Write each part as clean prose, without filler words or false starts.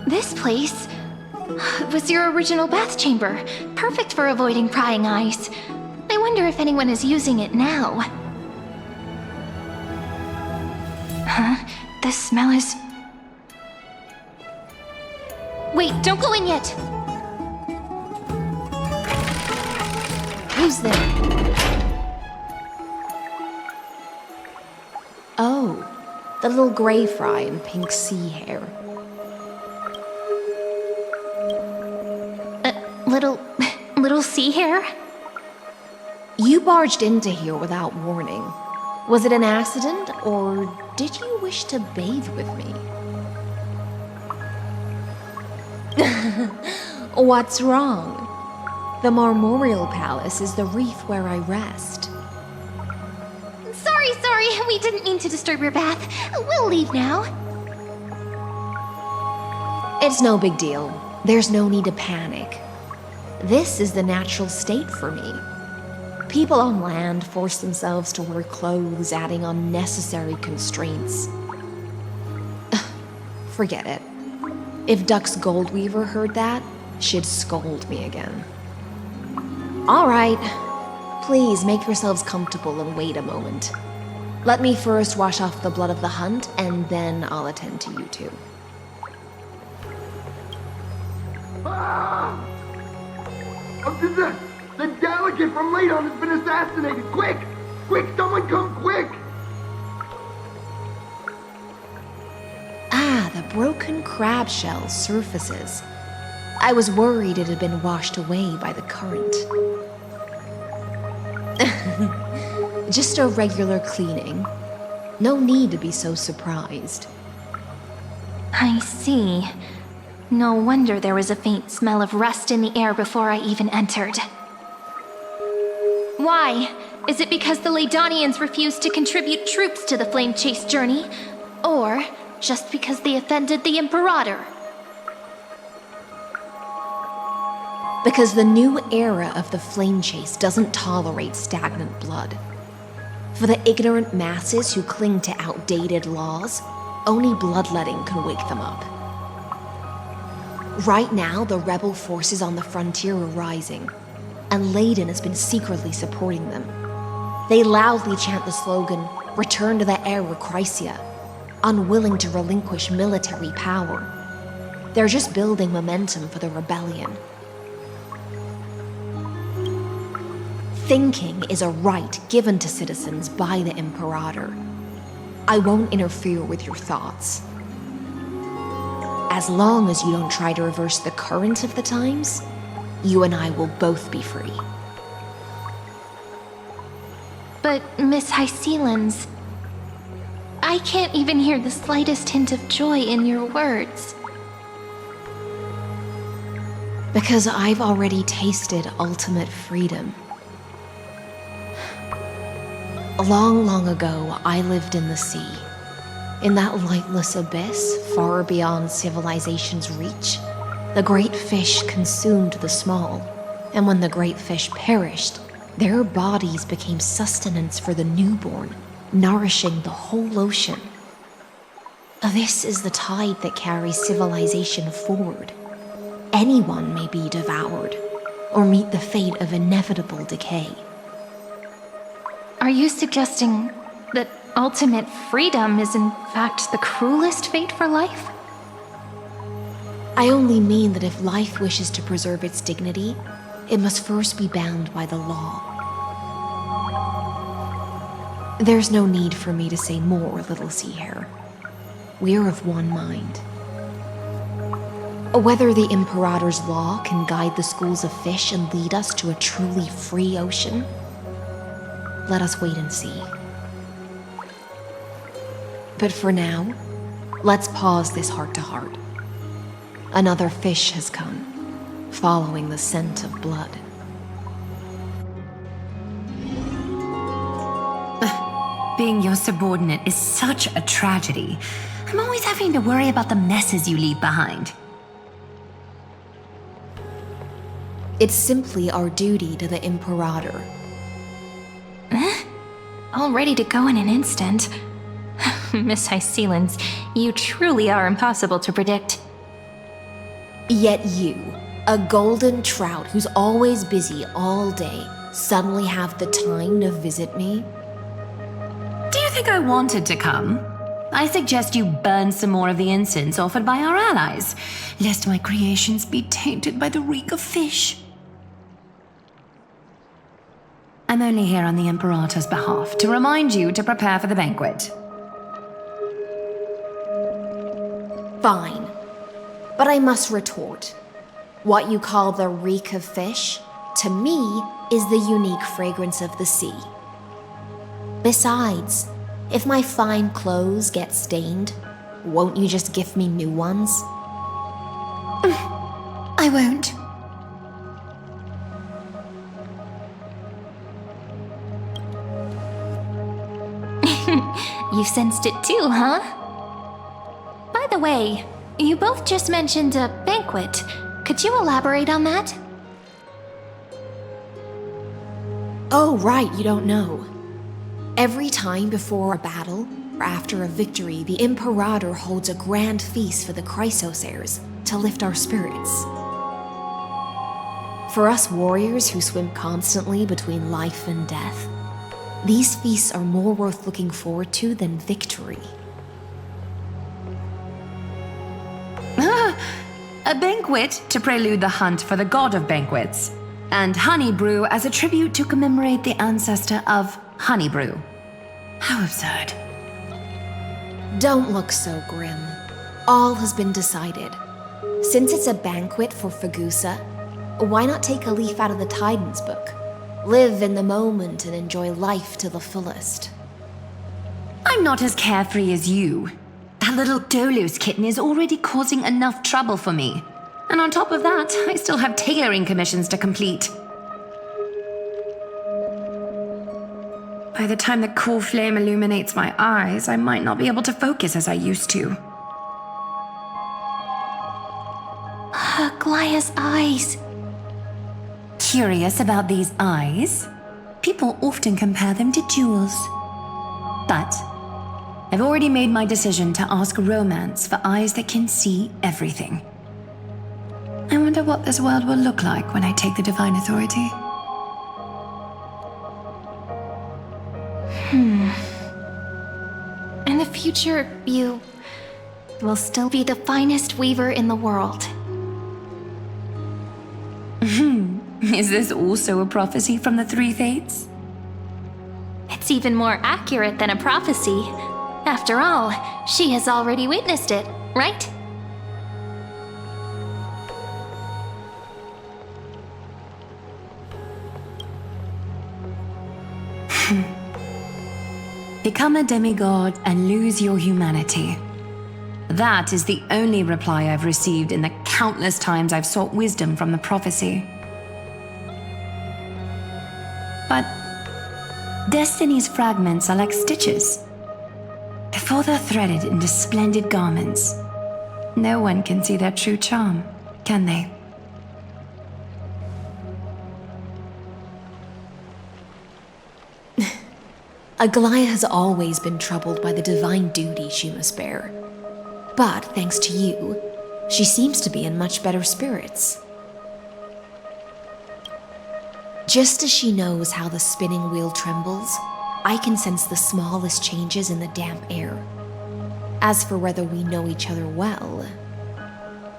This place was your original bath chamber, perfect for avoiding prying eyes. I wonder if anyone is using it now. Huh? The smell is... Wait, don't go in yet! Who's there? Oh, the little gray fry in pink sea hair. Little sea hair? You barged into here without warning. Was it an accident, or did you wish to bathe with me? What's wrong? The Marmoreal Palace is the reef where I rest. Sorry, we didn't mean to disturb your bath. We'll leave now. It's no big deal. There's no need to panic. This is the natural state for me. People on land force themselves to wear clothes, adding unnecessary constraints. Forget it. If Duck's Goldweaver heard that, she'd scold me again. All right. Please make yourselves comfortable and wait a moment. Let me first wash off the blood of the hunt, and then I'll attend to you two. Ah! The delegate from Ladon has been assassinated! Quick! Quick, someone come quick! Ah, the broken crab shell surfaces. I was worried it had been washed away by the current. Just a regular cleaning. No need to be so surprised. I see. No wonder there was a faint smell of rust in the air before I even entered. Why? Is it because the Ladonians refused to contribute troops to the Flame Chase journey? Or just because they offended the Imperator? Because the new era of the Flame Chase doesn't tolerate stagnant blood. For the ignorant masses who cling to outdated laws, only bloodletting can wake them up. Right now, the rebel forces on the frontier are rising, and Ladon has been secretly supporting them. They loudly chant the slogan, "Return to the Era Chrysia," unwilling to relinquish military power. They're just building momentum for the rebellion. Thinking is a right given to citizens by the Imperator. I won't interfere with your thoughts. As long as you don't try to reverse the current of the times, you and I will both be free. But, Miss HYSILENS, I can't even hear the slightest hint of joy in your words. Because I've already tasted ultimate freedom. Long, long ago, I lived in the sea. In that lightless abyss, far beyond civilization's reach, the great fish consumed the small, and when the great fish perished, their bodies became sustenance for the newborn, nourishing the whole ocean. This is the tide that carries civilization forward. Anyone may be devoured, or meet the fate of inevitable decay. Are you suggesting that ultimate freedom is in fact the cruelest fate for life? I only mean that if life wishes to preserve its dignity, it must first be bound by the law. There's no need for me to say more, little sea hare. We're of one mind. Whether the Imperator's law can guide the schools of fish and lead us to a truly free ocean, let us wait and see. But for now, let's pause this heart-to-heart. Another fish has come, following the scent of blood. Being your subordinate is such a tragedy. I'm always having to worry about the messes you leave behind. It's simply our duty to the Imperator. All ready to go in an instant. Miss HYSILENS, you truly are impossible to predict. Yet you, a golden trout who's always busy all day, suddenly have the time to visit me? Do you think I wanted to come? I suggest you burn some more of the incense offered by our allies, lest my creations be tainted by the reek of fish. I'm only here on the Imperator's behalf to remind you to prepare for the banquet. Fine. But I must retort. What you call the reek of fish, to me, is the unique fragrance of the sea. Besides, if my fine clothes get stained, won't you just gift me new ones? I won't. You sensed it too, huh? By the way, you both just mentioned a banquet. Could you elaborate on that? Oh, right, you don't know. Every time before a battle, or after a victory, the Imperator holds a grand feast for the Chrysos heirs to lift our spirits. For us warriors who swim constantly between life and death, these feasts are more worth looking forward to than victory. A banquet to prelude the hunt for the god of banquets, and honey brew as a tribute to commemorate the ancestor of honey brew. How absurd. Don't look so grim. All has been decided. Since it's a banquet for Fagusa, why not take a leaf out of the Tidens book? Live in the moment and enjoy life to the fullest. I'm not as carefree as you. That little Dolos kitten is already causing enough trouble for me. And on top of that, I still have tailoring commissions to complete. By the time the cool flame illuminates my eyes, I might not be able to focus as I used to. Aglaea's eyes. Curious about these eyes? People often compare them to jewels. But I've already made my decision to ask romance for eyes that can see everything. I wonder what this world will look like when I take the divine authority. In the future, you will still be the finest weaver in the world. Is this also a prophecy from the Three Fates? It's even more accurate than a prophecy. After all, she has already witnessed it, right? Become a demigod and lose your humanity. That is the only reply I've received in the countless times I've sought wisdom from the prophecy. But destiny's fragments are like stitches. Before they're threaded into splendid garments, no one can see their true charm, can they? Aglaea has always been troubled by the divine duty she must bear. But thanks to you, she seems to be in much better spirits. Just as she knows how the spinning wheel trembles, I can sense the smallest changes in the damp air. As for whether we know each other well,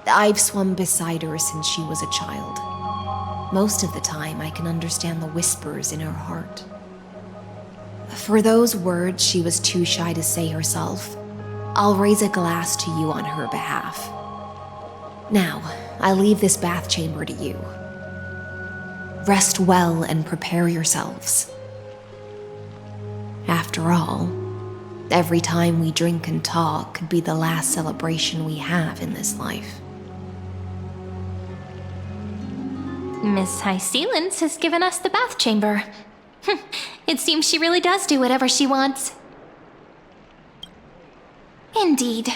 I've swum beside her since she was a child. Most of the time, I can understand the whispers in her heart. For those words she was too shy to say herself, I'll raise a glass to you on her behalf. Now, I leave this bath chamber to you. Rest well and prepare yourselves. After all, every time we drink and talk could be the last celebration we have in this life. Miss HYSILENS has given us the bath chamber. It seems she really does do whatever she wants. Indeed.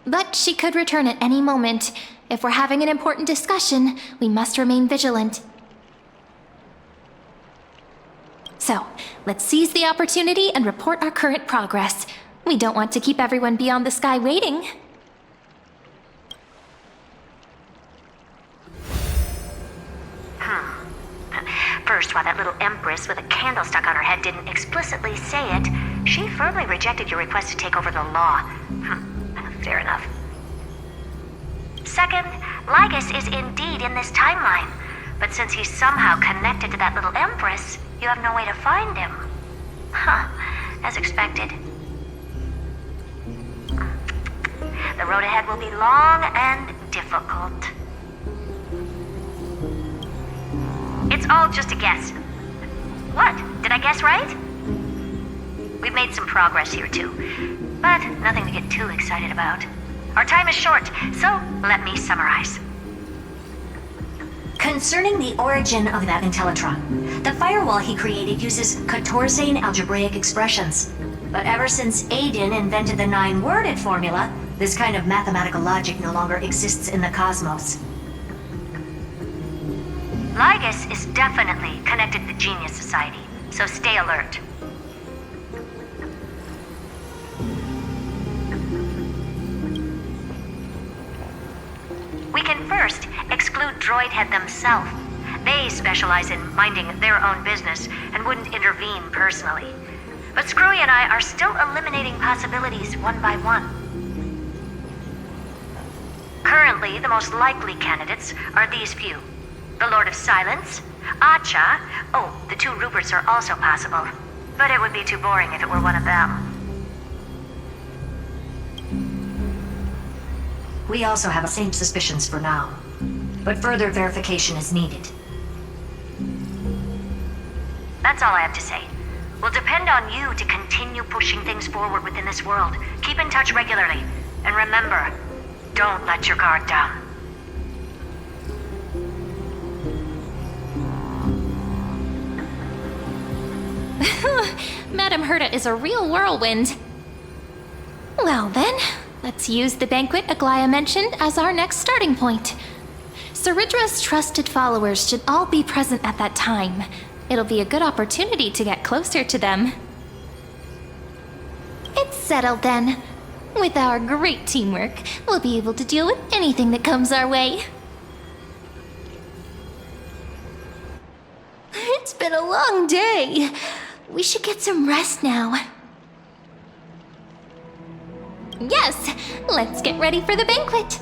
But she could return at any moment. If we're having an important discussion, we must remain vigilant. So, let's seize the opportunity and report our current progress. We don't want to keep everyone beyond the sky waiting. that little empress with a candle stuck on her head didn't explicitly say it, she firmly rejected your request to take over the law. Fair enough. Second, Lygus is indeed in this timeline, but since he's somehow connected to that little empress, you have no way to find him. As expected. The road ahead will be long and difficult. It's all just a guess. What? Did I guess right? We've made some progress here too, but nothing to get too excited about. Our time is short, so let me summarize. Concerning the origin of that Intellitron, the firewall he created uses Katorzane algebraic expressions. But ever since Aiden invented the 9-worded formula, this kind of mathematical logic no longer exists in the cosmos. Lygus is definitely connected to the Genius Society, so stay alert. We can first exclude Droidhead themselves. They specialize in minding their own business and wouldn't intervene personally. But Screwy and I are still eliminating possibilities one by one. Currently, the most likely candidates are these few. The Lord of Silence, Acha. Oh, the 2 Ruperts are also possible. But it would be too boring if it were one of them. We also have the same suspicions for now, but further verification is needed. That's all I have to say. We'll depend on you to continue pushing things forward within this world. Keep in touch regularly, and remember, don't let your guard down. Madame Herta is a real whirlwind. Well then, let's use the banquet Aglaea mentioned as our next starting point. Ceridra's trusted followers should all be present at that time. It'll be a good opportunity to get closer to them. It's settled then. With our great teamwork, we'll be able to deal with anything that comes our way. It's been a long day. We should get some rest now. Yes, let's get ready for the banquet.